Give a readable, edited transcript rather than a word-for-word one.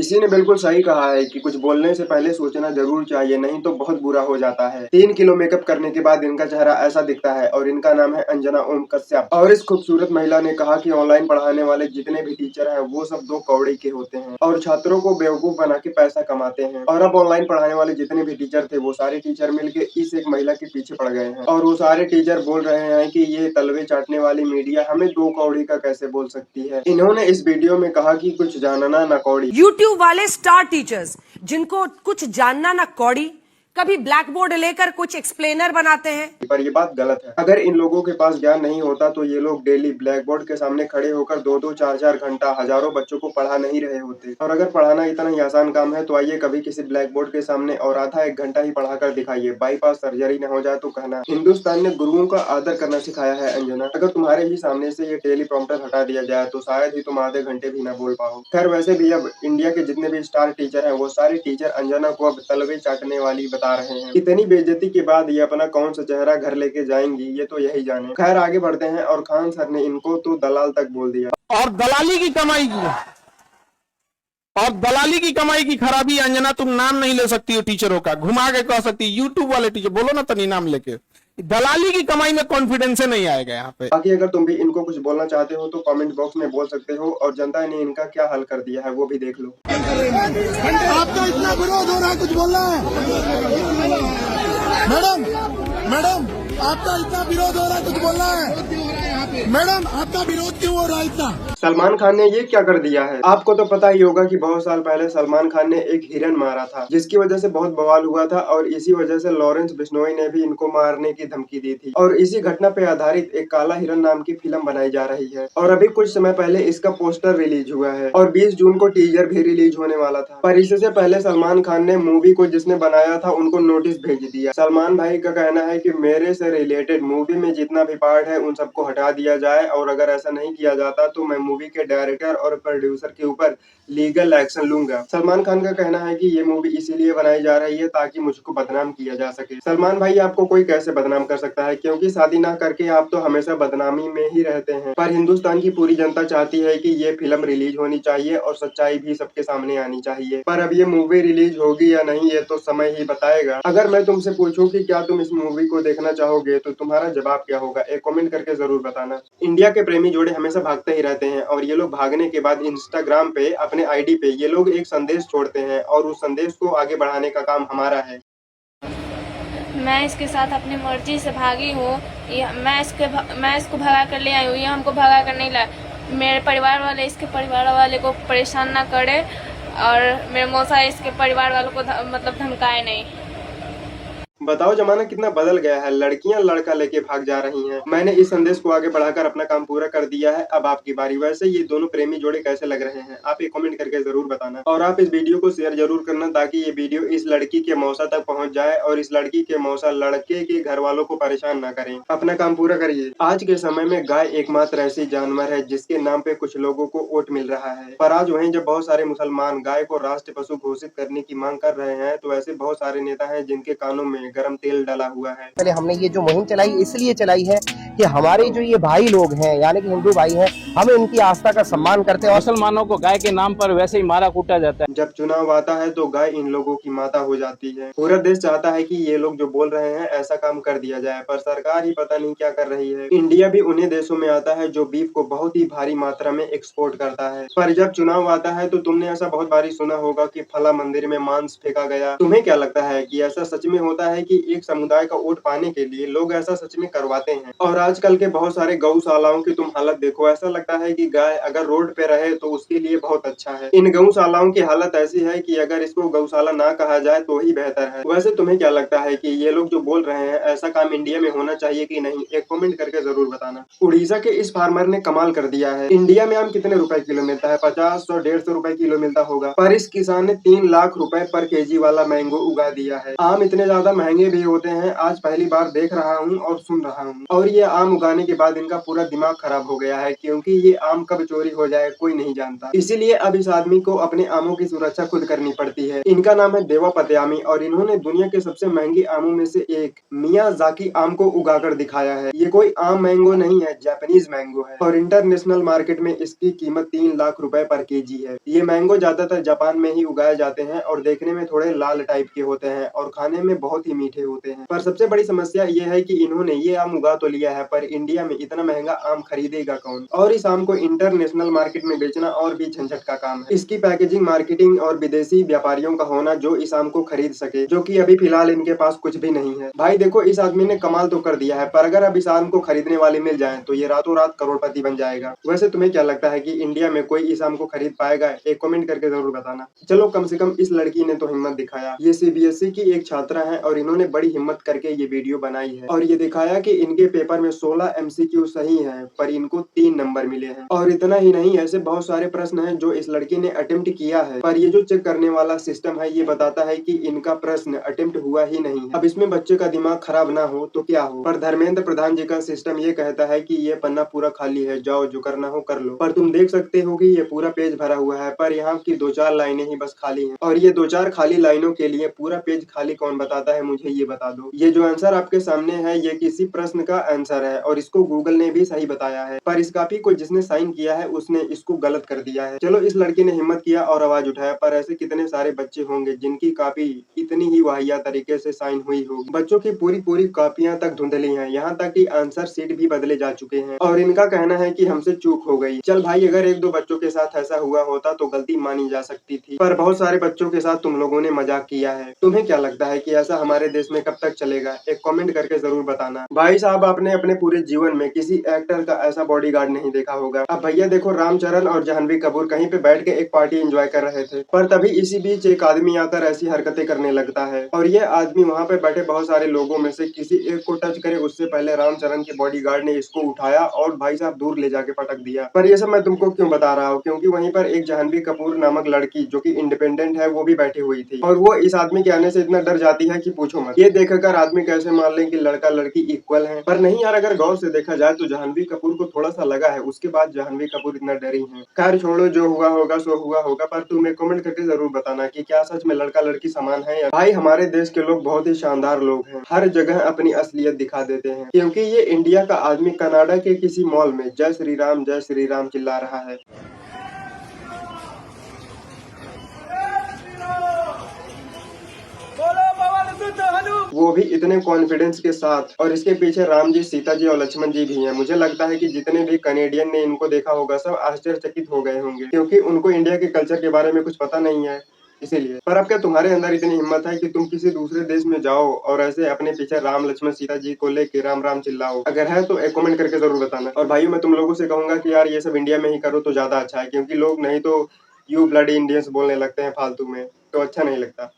किसी ने बिल्कुल सही कहा है कि कुछ बोलने से पहले सोचना जरूर चाहिए, नहीं तो बहुत बुरा हो जाता है। 3 किलो मेकअप करने के बाद इनका चेहरा ऐसा दिखता है और इनका नाम है अंजना ओम कश्यप। और इस खूबसूरत महिला ने कहा कि ऑनलाइन पढ़ाने वाले जितने भी टीचर हैं वो सब 2 कौड़ी के होते हैं और छात्रों को बेवकूफ बना के पैसा कमाते हैं। और अब ऑनलाइन पढ़ाने वाले जितने भी टीचर थे वो सारे टीचर मिलके इस एक महिला के पीछे पड़ गए हैं और वो सारे टीचर बोल रहे हैं कि ये तलवे चाटने वाली मीडिया हमें 2 कौड़ी का कैसे बोल सकती है। इन्होंने इस वीडियो में कहा कि कुछ जानना ना कौड़ी। यूट्यूब वाले स्टार टीचर्स जिनको कुछ जानना ना कौड़ी, कभी ब्लैक बोर्ड लेकर कुछ एक्सप्लेनर बनाते हैं। पर ये बात गलत है। अगर इन लोगों के पास ज्ञान नहीं होता तो ये लोग डेली ब्लैक बोर्ड के सामने खड़े होकर 2-2 4-4 घंटा हजारों बच्चों को पढ़ा नहीं रहे होते। और अगर पढ़ाना इतना ही आसान काम है तो आइए कभी किसी ब्लैक बोर्ड के सामने और आधा 1 घंटा ही पढ़ाकर दिखाइए। बाईपास सर्जरी न हो जाए तो कहना। हिंदुस्तान ने गुरुओं का आदर करना सिखाया है अंजना। अगर तुम्हारे ही सामने से ये टेलीप्रॉम्प्टर हटा दिया जाए तो शायद ही तुम आधे घंटे भी न बोल पाओ। खैर वैसे भी अब इंडिया के जितने भी स्टार टीचर है वो सारे टीचर अंजना को अब तलवे चाटने वाली बता रहे हैं। इतनी बेइज्जती के बाद ये अपना कौन सा चेहरा घर लेके जाएंगी ये तो यही जाने। खैर आगे बढ़ते हैं और खान सर ने इनको तो दलाल तक बोल दिया। और दलाली की कमाई की खराबी अंजना, तुम नाम नहीं ले सकती हो टीचरों का, घुमा के कह सकती यूट्यूब वाले टीचर बोलो ना तनी नाम लेके। दलाली की कमाई में कॉन्फिडेंस नहीं आएगा यहाँ पे। बाकी अगर तुम भी इनको कुछ बोलना चाहते हो तो कमेंट बॉक्स में बोल सकते हो और जनता ने इनका क्या हल कर दिया है वो भी देख लो। आपका इतना विरोध हो रहा है, कुछ बोलना है? मैडम आपका इतना विरोध हो रहा है, कुछ बोलना है? मैडम आपका विरोध क्यों हो रहा है इतना? सलमान खान ने ये क्या कर दिया है? आपको तो पता ही होगा कि बहुत साल पहले सलमान खान ने एक हिरन मारा था जिसकी वजह से बहुत बवाल हुआ था और इसी वजह से लॉरेंस बिश्नोई ने भी इनको मारने की धमकी दी थी और इसी घटना पे आधारित एक काला हिरन नाम की फिल्म बनाई जा रही है और अभी कुछ समय पहले इसका पोस्टर रिलीज हुआ है और 20 जून को टीजर भी रिलीज होने वाला था। पर इससे पहले सलमान खान ने मूवी को जिसने बनाया था उनको नोटिस भेज दिया। सलमान भाई का कहना है कि मेरे से रिलेटेड मूवी में जितना भी पार्ट है उन सबको हटा दिया जाए और अगर ऐसा नहीं किया जाता तो मैं मूवी के डायरेक्टर और प्रोड्यूसर के ऊपर लीगल एक्शन लूंगा। सलमान खान का कहना है कि ये मूवी इसीलिए बनाई जा रही है ताकि मुझको बदनाम किया जा सके। सलमान भाई आपको कोई कैसे बदनाम कर सकता है, क्योंकि शादी ना करके आप तो हमेशा बदनामी में ही रहते हैं। पर हिंदुस्तान की पूरी जनता चाहती है कि ये फिल्म रिलीज होनी चाहिए और सच्चाई भी सबके सामने आनी चाहिए। पर अब ये मूवी रिलीज होगी या नहीं ये तो समय ही बताएगा। अगर मैं तुमसे पूछूं कि क्या तुम इस मूवी को देखना चाहोगे तो तुम्हारा जवाब क्या होगा, एक कमेंट करके जरूर बताना। इंडिया के प्रेमी जोड़े हमेशा भागते ही रहते हैं और ये लोग भागने के बाद इंस्टाग्राम पे अपने आईडी पे ये लोग एक संदेश छोड़ते हैं और उस संदेश को आगे बढ़ाने का काम हमारा है। मैं इसके साथ अपनी मर्जी से भागी हूँ, मैं इसको भगा कर ले आई हूँ, ये हमको भगा कर नहीं लाया। मेरे परिवार वाले इसके परिवार वाले को परेशान ना करे और मेरे मौसा इसके परिवार वालों को मतलब धमकाए नहीं। बताओ जमाना कितना बदल गया है, लड़कियां लड़का लेके भाग जा रही हैं। मैंने इस संदेश को आगे बढ़ाकर अपना काम पूरा कर दिया है, अब आपकी बारी। वैसे ये दोनों प्रेमी जोड़े कैसे लग रहे हैं आप एक कमेंट करके जरूर बताना और आप इस वीडियो को शेयर जरूर करना ताकि ये वीडियो इस लड़की के मौसा तक पहुंच जाए और इस लड़की के मौसा लड़के के घर वालों को परेशान ना करें। अपना काम पूरा करिए। आज के समय में गाय एकमात्र ऐसी जानवर है जिसके नाम पे कुछ लोगों को वोट मिल रहा है, पर आज वहीं जब बहुत सारे मुसलमान गाय को राष्ट्र पशु घोषित करने की मांग कर रहे हैं तो ऐसे बहुत सारे नेता हैं जिनके कानों में गरम तेल डाला हुआ है। पहले हमने ये जो मुहिम चलाई इसलिए चलाई है कि हमारे जो ये भाई लोग हैं यानी कि हिंदू भाई हैं, हमें उनकी आस्था का सम्मान करते हैं। मुसलमानों को गाय के नाम पर वैसे ही मारा कूटा जाता है। जब चुनाव आता है तो गाय इन लोगों की माता हो जाती है। पूरा देश चाहता है कि ये लोग जो बोल रहे हैं ऐसा काम कर दिया जाए, पर सरकार ही पता नहीं क्या कर रही है। इंडिया भी उन्हीं देशों में आता है जो बीफ को बहुत ही भारी मात्रा में एक्सपोर्ट करता है, पर जब चुनाव आता है तो तुमने ऐसा बहुत बारी सुना होगा कि फला मंदिर में मांस फेंका गया। तुम्हें क्या लगता है कि ऐसा सच में होता है कि एक समुदाय का वोट पाने के लिए लोग ऐसा सच में करवाते हैं? और आजकल के बहुत सारे गौशालाओं की तुम हालत देखो, ऐसा लगता है कि गाय अगर रोड पे रहे तो उसके लिए बहुत अच्छा है। इन गौशालाओं की हालत ऐसी है कि अगर इसको गौशाला ना कहा जाए तो ही बेहतर है। वैसे तुम्हें क्या लगता है कि ये लोग जो बोल रहे हैं ऐसा काम इंडिया में होना चाहिए कि नहीं, एक कमेंट करके जरूर बताना। उड़ीसा के इस फार्मर ने कमाल कर दिया है। इंडिया में आम कितने रुपए किलो मिलता है? 50, 100, 150 रुपए किलो मिलता होगा, पर इस किसान ने 3 लाख रुपए पर केजी वाला मैंगो उगा दिया है। आम इतने ज्यादा महंगे भी होते हैं, आज पहली बार देख रहा हूँ और सुन रहा हूँ। और ये आम उगाने के बाद इनका पूरा दिमाग खराब हो गया है क्योंकि क्योंकि ये आम कब चोरी हो जाए कोई नहीं जानता। इसीलिए अब इस आदमी को अपने आमों की सुरक्षा खुद करनी पड़ती है। इनका नाम है देवा पतयामी और इन्होंने दुनिया के सबसे महंगी आमों में से एक मियाजाकी आम को उगाकर दिखाया है। ये कोई आम मैंगो नहीं है, जापानीज मैंगो है और इंटरनेशनल मार्केट में इसकी कीमत 3 लाख रुपए पर केजी है। ये मैंगो ज्यादातर जापान में ही उगाए जाते हैं और देखने में थोड़े लाल टाइप के होते हैं और खाने में बहुत ही मीठे होते हैं। पर सबसे बड़ी समस्या ये है कि इन्होंने ये आम उगा तो लिया है पर इंडिया में इतना महंगा आम खरीदेगा कौन, और इस आम को इंटरनेशनल मार्केट में बेचना और भी झंझट का काम है। इसकी पैकेजिंग, मार्केटिंग और विदेशी व्यापारियों का होना जो इस आम को खरीद सके, जो कि अभी फिलहाल इनके पास कुछ भी नहीं है। भाई देखो, इस आदमी ने कमाल तो कर दिया है, पर अगर अब इस आम को खरीदने वाले मिल जाएं तो ये रातों रात करोड़पति बन जाएगा। वैसे तुम्हें क्या लगता है कि इंडिया में कोई इस आम को खरीद पाएगा? एक कमेंट करके जरूर बताना। चलो, कम से कम इस लड़की ने तो हिम्मत दिखाया। ये सीबीएसई की एक छात्रा है और इन्होंने बड़ी हिम्मत करके ये वीडियो बनाई है और ये दिखाया कि इनके पेपर में 16 MCQ सही है पर इनको 3 नंबर मिले हैं। और इतना ही नहीं, ऐसे बहुत सारे प्रश्न हैं जो इस लड़की ने अटेम्प्ट किया है पर ये जो चेक करने वाला सिस्टम है ये बताता है कि इनका प्रश्न अटेम्प्ट हुआ ही नहीं है। अब इसमें बच्चे का दिमाग खराब ना हो तो क्या हो, पर धर्मेंद्र प्रधान जी का सिस्टम ये कहता है कि ये पन्ना पूरा खाली है, जाओ जो करना हो कर लो। पर तुम देख सकते हो कि ये पूरा पेज भरा हुआ है पर यहाँ की 2-4 लाइनें ही बस खाली हैं। और ये 2-4 खाली लाइनों के लिए पूरा पेज खाली कौन बताता है, मुझे ये बता दो। ये जो आंसर आपके सामने है ये किसी प्रश्न का आंसर है और इसको गूगल ने भी सही बताया है, पर इस कॉपी को जिसने साइन किया है उसने इसको गलत कर दिया है। चलो, इस लड़की ने हिम्मत किया और आवाज उठाया, पर ऐसे कितने सारे बच्चे होंगे जिनकी कॉपी इतनी ही वाहिया तरीके से साइन हुई होगी। बच्चों की पूरी कॉपियां तक धुंधली हैं, यहाँ तक कि आंसर शीट भी बदले जा चुके हैं और इनका कहना है कि हमसे चूक हो गई। चल भाई, अगर 1-2 बच्चों के साथ ऐसा हुआ होता तो गलती मानी जा सकती थी, पर बहुत सारे बच्चों के साथ तुम लोगों ने मजाक किया है। तुम्हें क्या लगता है कि ऐसा हमारे देश में कब तक चलेगा? एक कमेंट करके जरूर बताना। भाई साहब, आपने अपने पूरे जीवन में किसी एक्टर का ऐसा बॉडीगार्ड नहीं देखा होगा। अब भैया देखो, रामचरण और जाह्नवी कपूर कहीं पे बैठ के एक पार्टी एंजॉय कर रहे थे, पर तभी इसी बीच एक आदमी आकर ऐसी हरकतें करने लगता है और ये आदमी वहाँ पे बैठे बहुत सारे लोगों में से किसी एक को टच करे उससे पहले रामचरण के बॉडीगार्ड ने इसको उठाया और भाई साहब दूर ले जाके पटक दिया। पर ये सब मैं तुमको क्यों बता रहा हूँ, क्योंकि वहीं पर एक जाह्नवी कपूर नामक लड़की जो कि इंडिपेंडेंट है वो भी बैठी हुई थी और वो इस आदमी के आने से इतना डर जाती है कि पूछो मत। ये देखकर आदमी कैसे मान ले कि लड़का लड़की इक्वल है, पर नहीं यार, अगर गौर से देखा जाए तो जाह्नवी कपूर को थोड़ा सा लगा है, उसके बाद जाह्नवी कपूर इतना डरी है। खैर छोड़ो, जो हुआ होगा सो हुआ होगा, पर तुम्हें कमेंट करके जरूर बताना कि क्या सच में लड़का लड़की समान है। भाई, हमारे देश के लोग बहुत ही शानदार लोग हैं, हर जगह अपनी असलियत दिखा देते हैं, क्योंकि ये इंडिया का आदमी कनाडा के किसी मॉल में जय श्री राम चिल्ला रहा है। वो भी इतने कॉन्फिडेंस के साथ, और इसके पीछे राम जी, सीता जी और लक्ष्मण जी भी हैं। मुझे लगता है कि जितने भी कनेडियन ने इनको देखा होगा सब आश्चर्यचकित हो गए होंगे, क्योंकि उनको इंडिया के कल्चर के बारे में कुछ पता नहीं है इसीलिए। पर अब क्या तुम्हारे अंदर इतनी हिम्मत है कि तुम किसी दूसरे देश में जाओ और ऐसे अपने पीछे राम लक्ष्मण सीता जी को लेके राम राम चिल्लाओ? अगर है तो एक कमेंट करके जरूर बताना। और भाइयों, मैं तुम लोगों से कहूंगा कि यार ये सब इंडिया में ही करो तो ज्यादा अच्छा है, क्योंकि लोग नहीं तो यू ब्लडी इंडियंस बोलने लगते हैं फालतू में, तो अच्छा नहीं लगता।